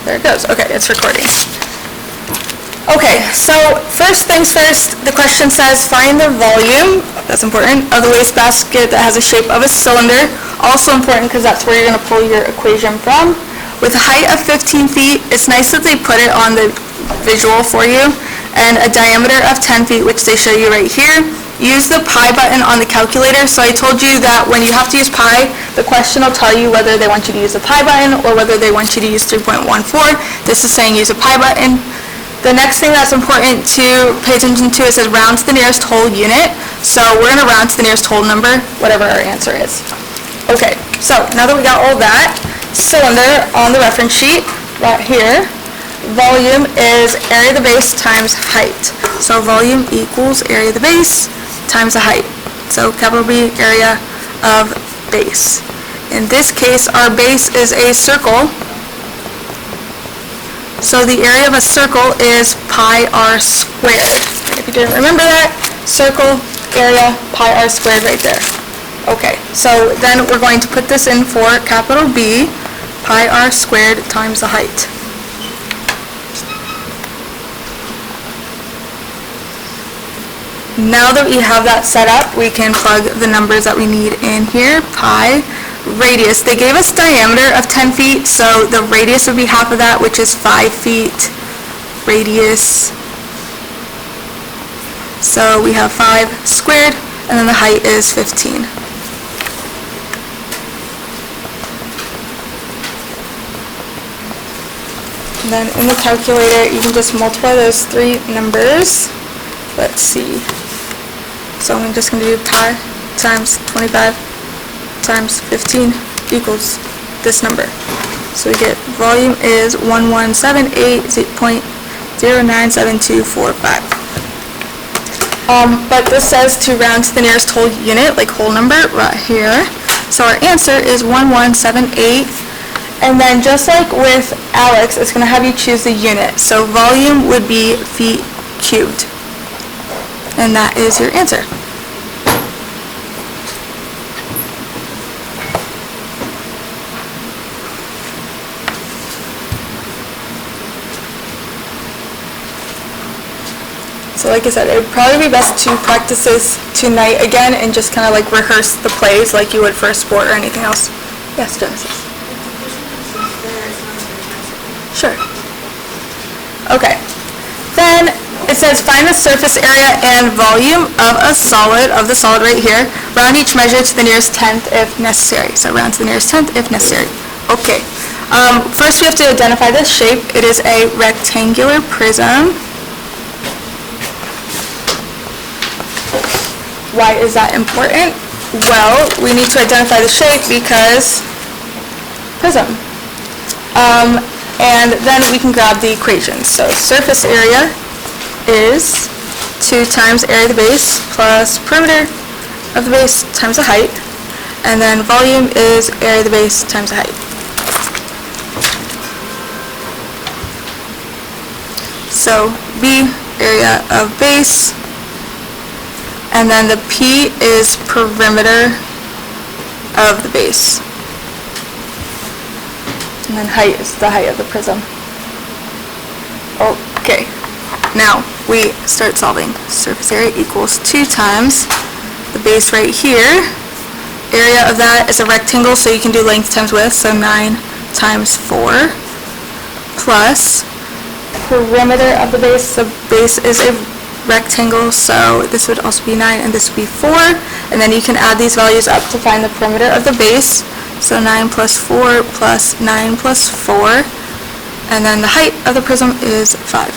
There it goes. Okay, it's recording. Okay, so first things first, the question says find the volume, that's important, of the wastebasket that has the shape of a cylinder. Also important because that's where you're going to pull your equation from. With a height of 15 feet, it's nice that they put it on the visual for you, and a diameter of 10 feet, which they show you right here. Use the pi button on the calculator. So I told you that when you have to use pi, the question will tell you whether they want you to use the pi button or whether they want you to use 3.14. This is saying use a pi button. The next thing that's important to pay attention to is it says round to the nearest whole unit. So we're going to round to the nearest whole number, whatever our answer is. Okay, so now that we got all that, cylinder on the reference sheet right here, volume is area of the base times height. So volume equals area of the base times the height. So capital B, area of base. In this case, our base is a circle. So the area of a circle is pi r squared. If you didn't remember that, circle, area, pi r squared right there. Okay, so then we're going to put this in for capital B, pi r squared times the height. Now that we have that set up, we can plug the numbers that we need in here. Pi, radius. They gave us diameter of 10 feet, so the radius would be half of that, which is 5 feet. Radius. So we have 5 squared, and then the height is 15. And then in the calculator, you can just multiply those three numbers. Let's see. So I'm just going to do pi times 25 times 15 equals this number. So we get volume is 1178.097245. But this says to round to the nearest whole unit, like whole number, right here. So our answer is 1178. And then just like with Alex, it's going to have you choose the unit. So volume would be feet cubed. And that is your answer. So like I said, it would probably be best to practice this tonight again and just kind of like rehearse the plays like you would for a sport or anything else. Yes, Genesis. Sure. Okay. Then it says find the surface area and volume of a solid, of the solid right here. Round each measure to the nearest tenth if necessary. So round to the nearest tenth if necessary. Okay. First we have to identify this shape. It is a rectangular prism. Why is that important? Well, we need to identify the shape because prism. And then we can grab the equations. So surface area is 2 times area of the base plus perimeter of the base times the height. And then volume is area of the base times the height. So B, area of base. And then the P is perimeter of the base. And then height is the height of the prism. Okay, now we start solving. Surface area equals 2 times the base right here. Area of that is a rectangle, so you can do length times width, so 9 times 4, plus perimeter of the base. The base is a rectangle, so this would also be 9 and this would be 4. And then you can add these values up to find the perimeter of the base. So 9 plus 4 plus 9 plus 4. And then the height of the prism is 5.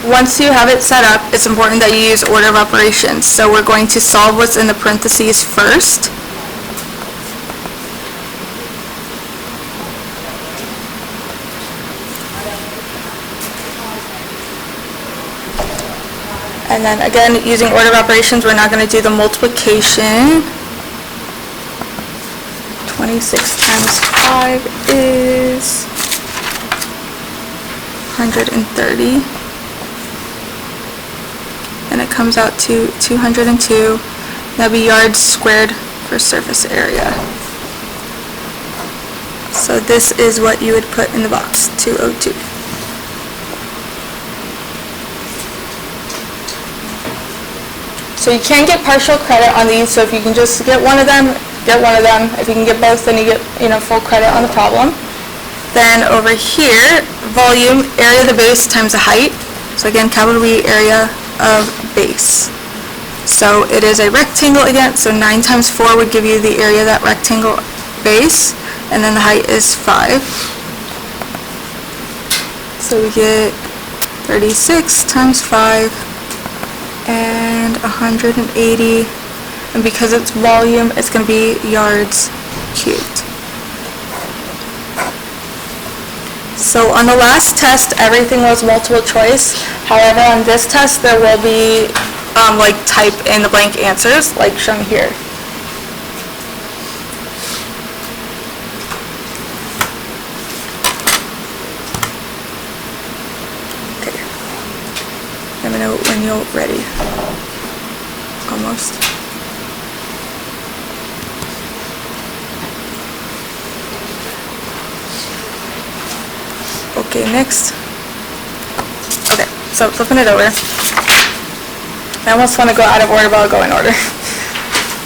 Once you have it set up, it's important that you use order of operations. So we're going to solve what's in the parentheses first. And then again, using order of operations, we're not going to do the multiplication. 26 times 5 is 130. And it comes out to 202. That'll be yards squared for surface area. So this is what you would put in the box, 202. So you can get partial credit on these, so if you can just get one of them, get one of them. If you can get both, then you get full credit on the problem. Then over here, volume, area of the base times the height. So again, capital B, area of base. So it is a rectangle again, so 9 times 4 would give you the area of that rectangle base, and then the height is 5. So we get 36 times 5, and 180, and because it's volume, it's going to be yards cubed. So on the last test, everything was multiple choice. However, on this test, there will be like type in the blank answers, like shown here. Okay. Let me know when you're ready. Almost. Okay, next. Okay, so flipping it over. I almost want to go out of order, but I'll go in order.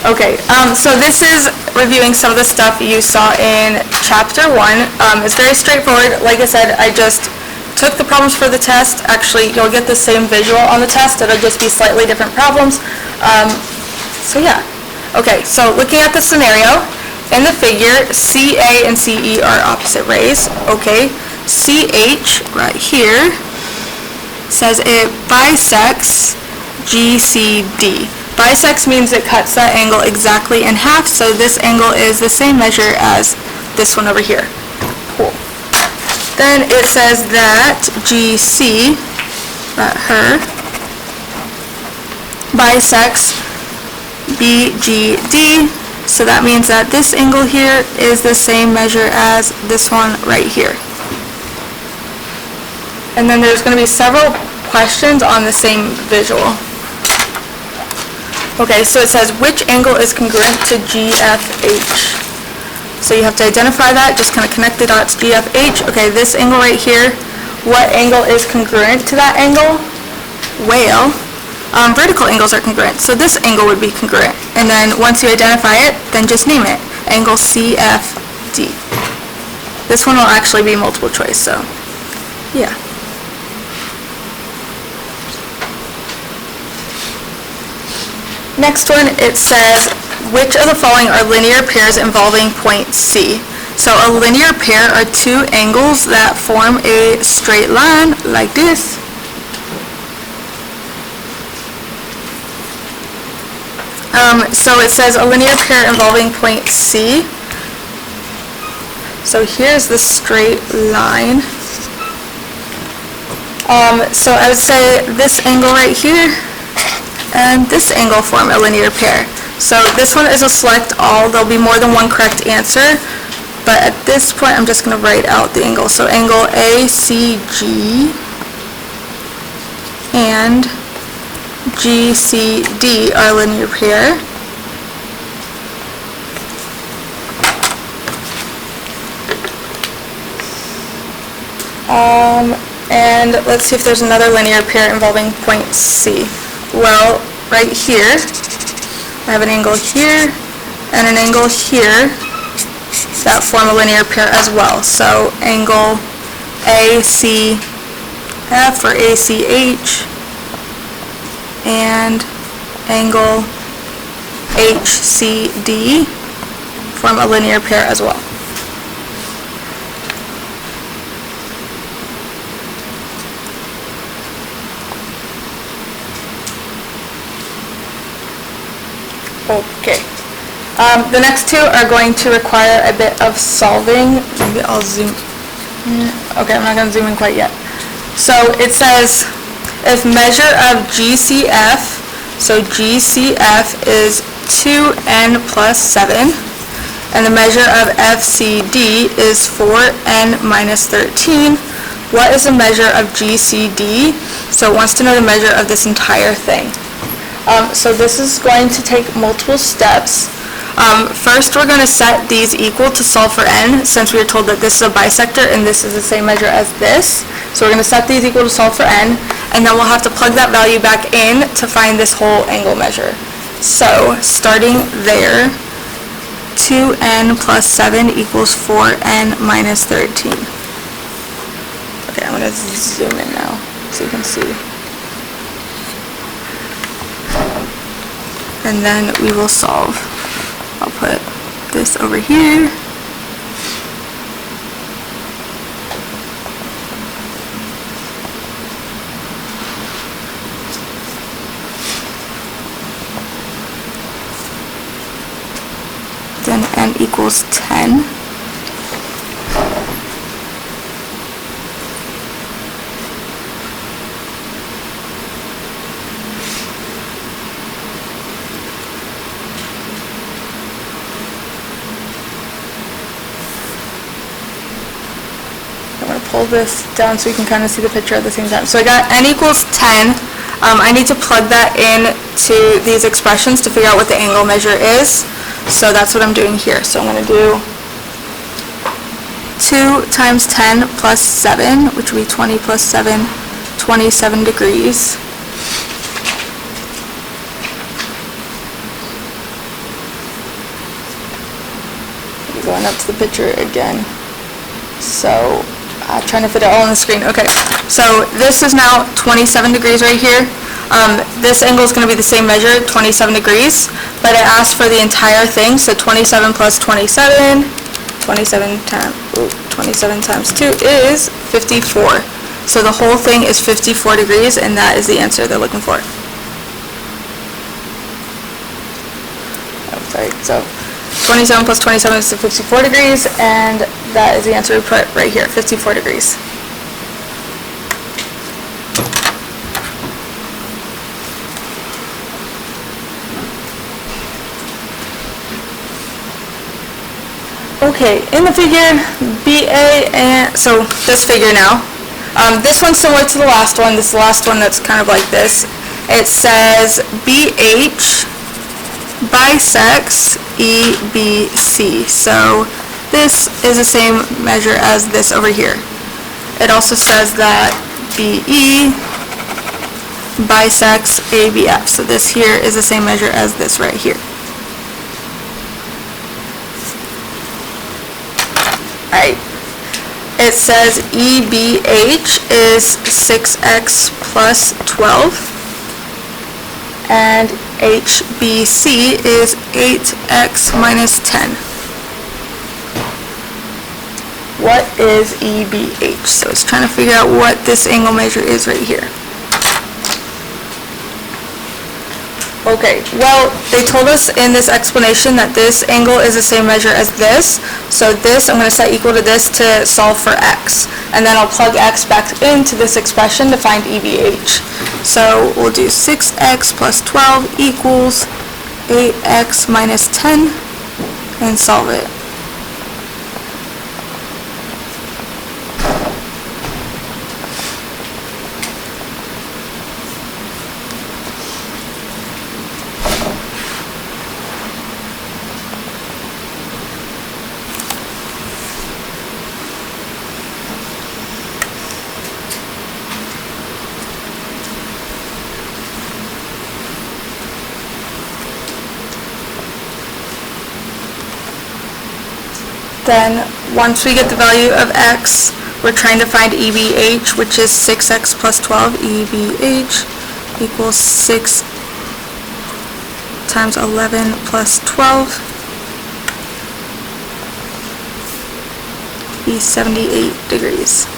Okay, so this is reviewing some of the stuff you saw in chapter 1. It's very straightforward. Like I said, I just took the problems for the test. Actually, you'll get the same visual on the test. It'll just be slightly different problems. So yeah. Okay, so looking at the scenario, in the figure, CA and CE are opposite rays. Okay, CH right here says it bisects GCD. Bisects means it cuts that angle exactly in half, so this angle is the same measure as this one over here. Cool. Then it says that GC, right here, bisects BGD, so that means that this angle here is the same measure as this one right here. And then there's going to be several questions on the same visual. Okay, so it says which angle is congruent to GFH. So you have to identify that, just kind of connect the dots, GFH. Okay, this angle right here, what angle is congruent to that angle? Well, vertical angles are congruent, so this angle would be congruent. And then once you identify it, then just name it, angle CFD. This one will actually be multiple choice, so yeah. Next one, it says, which of the following are linear pairs involving point C? So a linear pair are two angles that form a straight line like this. So it says a linear pair involving point C. So here's the straight line. So I would say this angle right here and this angle form a linear pair. So this one is a select all. There'll be more than one correct answer, but at this point I'm just going to write out the angle. So angle ACG and GCD are a linear pair. And let's see if there's another linear pair involving point C. Well, right here, I have an angle here and an angle here that form a linear pair as well. So angle ACF or ACH and angle HCD form a linear pair as well. Okay. The next two are going to require a bit of solving. Maybe I'll zoom. Okay, I'm not going to zoom in quite yet. So it says if measure of GCF, so GCF is 2n plus 7, and the measure of FCD is 4n minus 13, what is the measure of GCD? So it wants to know the measure of this entire thing. So this is going to take multiple steps. First, we're going to set these equal to solve for n, since we were told that this is a bisector and this is the same measure as this. So we're going to set these equal to solve for n, and then we'll have to plug that value back in to find this whole angle measure. So starting there, 2n plus 7 equals 4n minus 13. Okay, I'm going to zoom in now so you can see. And then we will solve. I'll put this over here. Then n equals 10. Pull this down so you can kind of see the picture at the same time. So I got n equals 10. I need to plug that in to these expressions to figure out what the angle measure is. So that's what I'm doing here. So I'm going to do 2 times 10 plus 7, which would be 20 plus 7, 27 degrees. Going up to the picture again. So trying to fit it all on the screen. Okay, so this is now 27 degrees right here. This angle is going to be the same measure, 27 degrees, but it asks for the entire thing, so 27 plus 27, 27 times 2 is 54. So the whole thing is 54 degrees, and that is the answer they're looking for. Oh, sorry, so 27 plus 27 is 54 degrees, and that is the answer we put right here, 54 degrees. Okay, in the figure, BA, and so this figure now, this one's similar to the last one. This is the last one that's kind of like this. It says BH bisects EBC. So this is the same measure as this over here. It also says that BE bisects ABF. So this here is the same measure as this right here. Alright. It says EBH is 6x plus 12. And HBC is 8x minus 10. What is EBH? So it's trying to figure out what this angle measure is right here. Okay, well, they told us in this explanation that this angle is the same measure as this. So this, I'm going to set equal to this to solve for x. And then I'll plug x back into this expression to find EBH. So we'll do 6x plus 12 equals 8x minus 10 and solve it. Then, once we get the value of x, we're trying to find EBH, which is 6x plus 12. EBH equals 6 times 11 plus 12 is 78 degrees.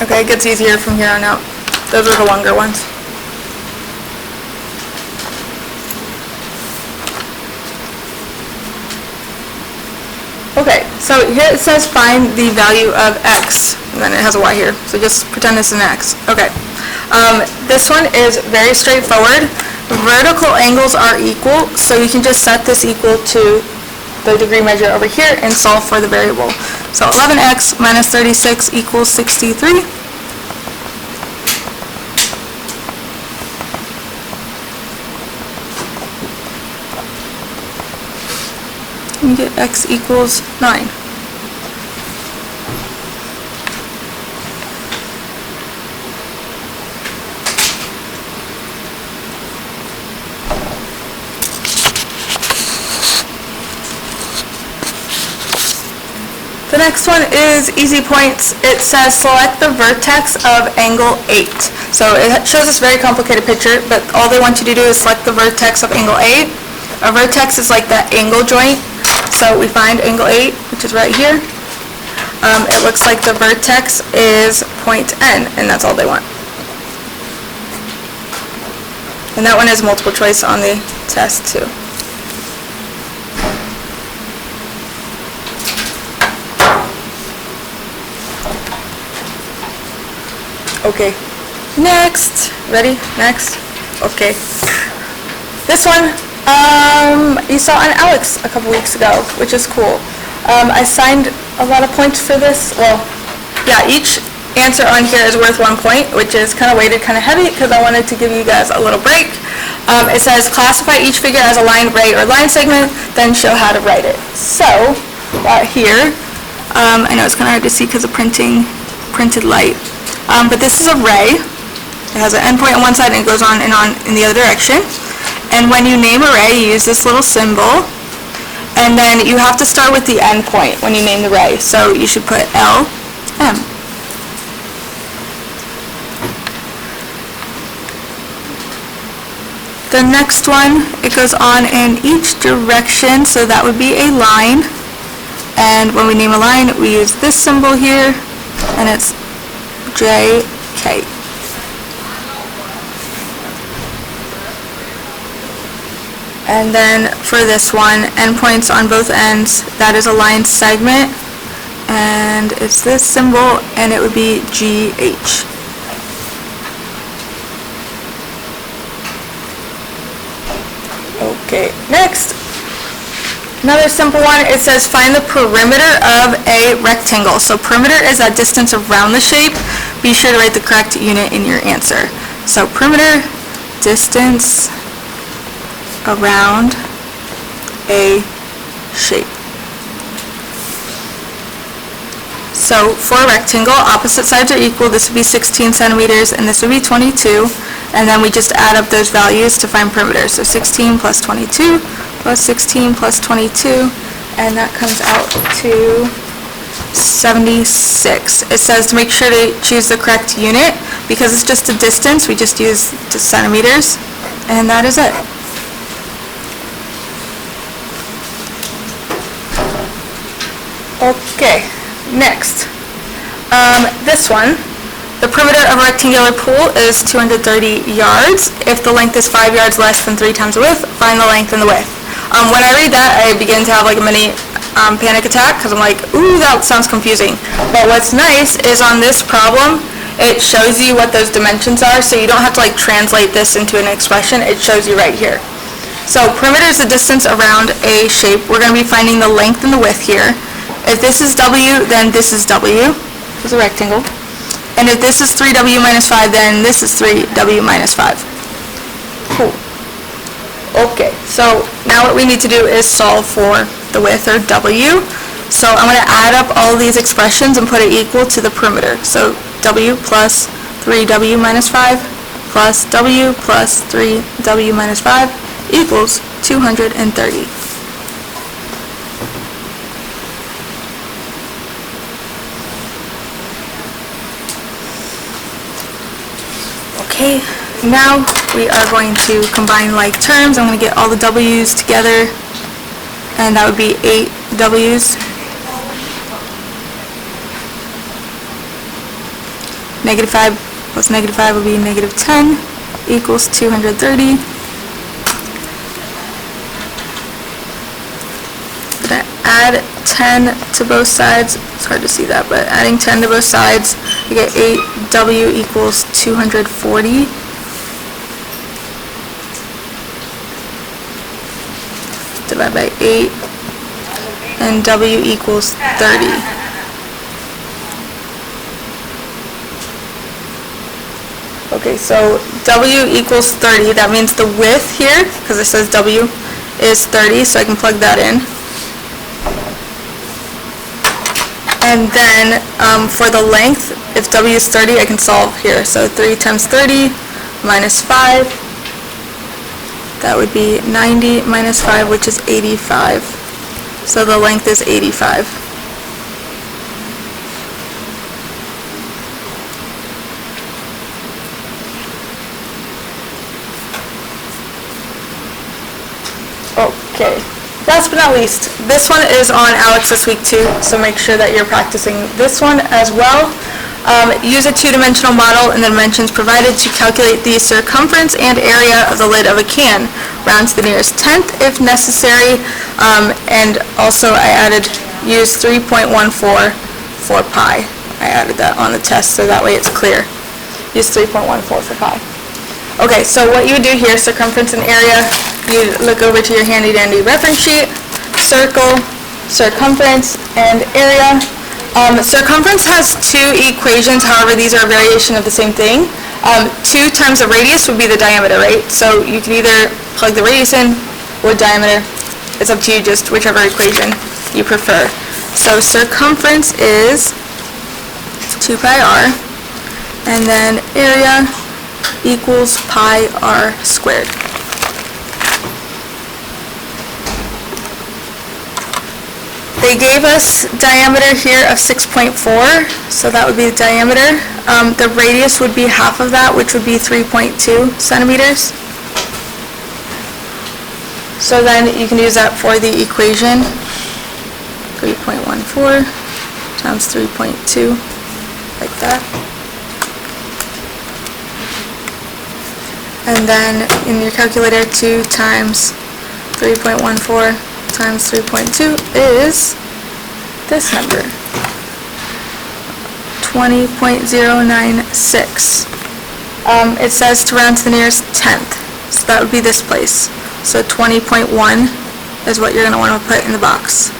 Okay, it gets easier from here on out. Those are the longer ones. Okay, so here it says find the value of x, and then it has a y here, so just pretend it's an x. Okay, this one is very straightforward. Vertical angles are equal, so you can just set this equal to the degree measure over here and solve for the variable. So 11x minus 36 equals 63. And get x equals 9. The next one is easy points. It says select the vertex of angle 8. So it shows this very complicated picture, but all they want you to do is select the vertex of angle 8. A vertex is like that angle joint. So we find angle 8, which is right here. It looks like the vertex is point N, and that's all they want. And that one is multiple choice on the test too. Okay, next. Ready? Next. Okay. This one, you saw on Alex a couple weeks ago, which is cool. I signed a lot of points for this. Well, yeah, each answer on here is worth 1 point, which is kind of weighted, kind of heavy, because I wanted to give you guys a little break. It says classify each figure as a line, ray, or line segment, then show how to write it. So, right here, I know it's kind of hard to see because of printed light. But this is a ray. It has an endpoint on one side and it goes on and on in the other direction. And when you name a ray, you use this little symbol. And then you have to start with the endpoint when you name the ray. So you should put L, M. The next one, it goes on in each direction, so that would be a line. And when we name a line, we use this symbol here, and it's J, K. And then for this one, endpoints on both ends, that is a line segment, and it's this symbol, and it would be GH. Okay, next. Another simple one, it says find the perimeter of a rectangle. So perimeter is that distance around the shape. Be sure to write the correct unit in your answer. So perimeter, distance around a shape. So for a rectangle, opposite sides are equal. This would be 16 centimeters and this would be 22. And then we just add up those values to find perimeter. So 16 plus 22 plus 16 plus 22, and that comes out to 76. It says to make sure to choose the correct unit. Because it's just a distance, we just use the centimeters, and that is it. Okay, next. This one. The perimeter of a rectangular pool is 230 yards. If the length is 5 yards less than 3 times the width, find the length and the width. When I read that, I begin to have like a mini panic attack because I'm like, ooh, that sounds confusing. But what's nice is on this problem, it shows you what those dimensions are, so you don't have to like translate this into an expression. It shows you right here. So perimeter is the distance around a shape. We're going to be finding the length and the width here. If this is W, then this is W. This is a rectangle. And if this is 3W minus 5, then this is 3W minus 5. Cool. Okay, so now what we need to do is solve for the width, or W. So I'm going to add up all these expressions and put it equal to the perimeter. So W plus 3W minus 5 plus W plus 3W minus 5 equals 230. Okay, now we are going to combine like terms. I'm going to get all the W's together, and that would be 8 W's. Negative 5 plus negative 5 would be negative 10 equals 230. I'm going to add 10 to both sides. It's hard to see that, but adding 10 to both sides, we get 8W equals 240. Divide by 8. and W equals 30. Okay, so W equals 30, that means the width here, because it says W, is 30, so I can plug that in. And then for the length, if W is 30, I can solve here. So 3 times 30 minus 5, that would be 90 minus 5, which is 85. So the length is 85. Okay, last but not least, this one is on Alex this week too, so make sure that you're practicing this one as well. Use a two-dimensional model in the dimensions provided to calculate the circumference and area of the lid of a can. Round to the nearest tenth if necessary, and also I added use 3.14 for pi. I added that on the test so that way it's clear. Use 3.14 for pi. Okay, so what you would do here, circumference and area, you look over to your handy-dandy reference sheet, circle, circumference, and area. Circumference has two equations, however these are a variation of the same thing. 2 times the radius would be the diameter, right? So you can either plug the radius in or diameter. It's up to you, just whichever equation you prefer. So circumference is 2 pi r, and then area equals pi r squared. They gave us diameter here of 6.4, so that would be the diameter. The radius would be half of that, which would be 3.2 centimeters. So then you can use that for the equation. 3.14 times 3.2, like that. And then in your calculator, 2 times 3.14 times 3.2 is this number, 20.096. It says to round to the nearest tenth, so that would be this place. So 20.1 is what you're going to want to put in the box.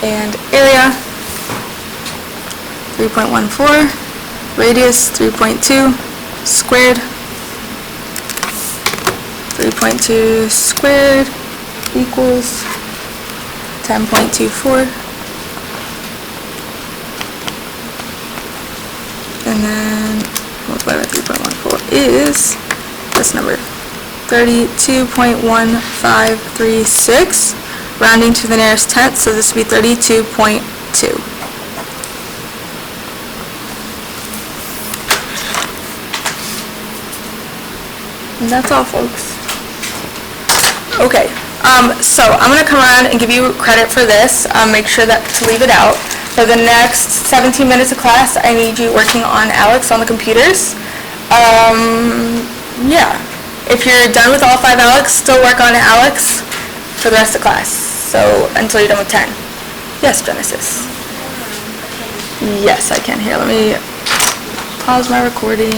And area, 3.14. Radius, 3.2 squared. 3.2 squared equals 10.24. And then multiplied by 3.14 is this number, 32.1536, rounding to the nearest tenth, so this would be 32.2. And that's all, folks. Okay, so I'm going to come around and give you credit for this. Make sure that to leave it out. For the next 17 minutes of class, I need you working on Alex on the computers. Yeah. If you're done with all 5 Alex, still work on Alex for the rest of class. So until you're done with 10. Yes, Genesis. Yes, I can. Here, let me pause my recording.